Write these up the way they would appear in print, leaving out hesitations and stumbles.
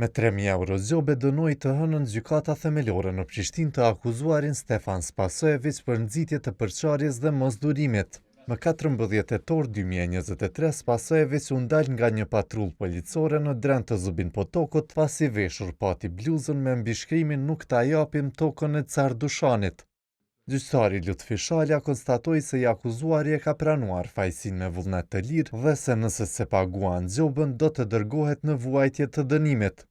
Me 3.000 euro zgjobe dënoi të hënën gjykata themelore në Prishtinë të akuzuarin Stefan Spasojević për nxitje të përçarjes dhe mosdurimit. Më 14 tetor 2023 Spasojević u ndal nga një patrull policore në Dren të Zubin Potokut pasi veshur pati bluzën me mbishkrimin "Nuk ta japim tokën e Car Dushanit". Gjyqtari Lutfi Shala konstatoi se i akuzuari e ka pranuar fajsin me vullnet të lirë dhe se nëse se paguan zgjobën do të dërgohet në vuajtje të dënimit.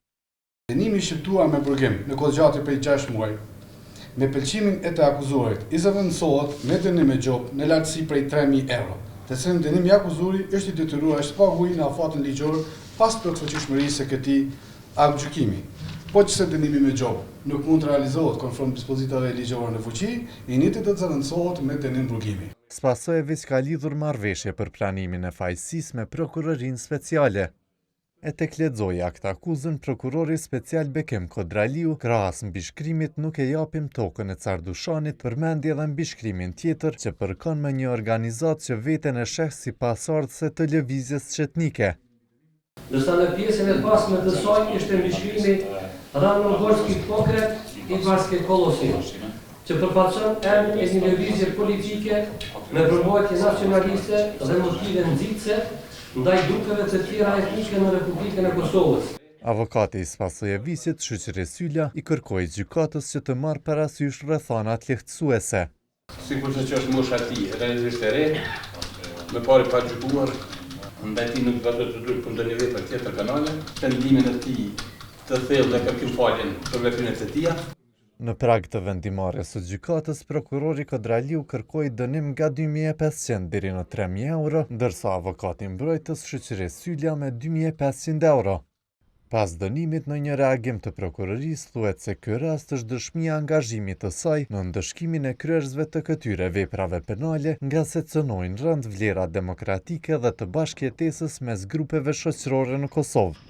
Dënimi shqiptuar me burgim në kohë gjatë prej 6 muaj, me pëlqimin e të akuzuarit, i zëvendësohet me dënim me gjobë në lartësi prej 3.000 euro, të cilën dënimi i akuzuarit është i detyruar të paguajë në afatin ligjor pas plotfuqishmërisë së këtij aktgjykimi. Po që se dënimi me gjobë nuk mund të realizohet konform dispozitave ligjore në fuqi, i njëjti do të zëvendësohet me dënim burgimi. Spasojević ka lidhur marrëveshje për pranimin e fajësisë me prokurorinë speciale. E tek lexoi akt akuzën, prokurori special Bekim Kodraliu, krahas mbishkrimit "Nuk e japim tokën e Car Dushanit", përmendi edhe mbishkrimin tjetër që përkon me një organizatë që veten e sheh si pasardhëse të lëvizjes çetnike. Ndërsa në pjesën e pasme të saj ishte mbishkrimi Ranogorski Pokret i Varske Kolosi, që përfaqëson emrin e një lëvizje politike me përmbajtje nacionaliste dhe motive nxitëse ndaj grupeve të tjera etnike në Republikën e Kosovës. Avokati i Spasojevićit, Shoqëri Sylla, i kërkoi gjykatës që të marrë parasysh rrethanat lehtësuese. Sikurse që është mosha e tij, realisht e re, me parë pa gjykuar, ndaj tij nuk do të duhet për ndonjë vepër tjetër kanale, tendimin e tij të thellë dhe kërkim faljen për veprimet e tija. Në prag të vendimarrjes së gjykatës, prokurori Kodraliu kërkoi dënim nga 2.500 deri në 3.000 euro, ndërsa avokati mbrojtës Shoqëri Sylla me 2.500 euro. Pas dënimit në një reagim të prokurorisë thuhet se ky rast është dëshmi e angazhimit të saj në ndëshkimin e kryerësve të këtyre veprave penale, nga se cënojnë rënd vlera demokratike dhe të bashkëjetesës mes grupeve shoqërore në Kosovë.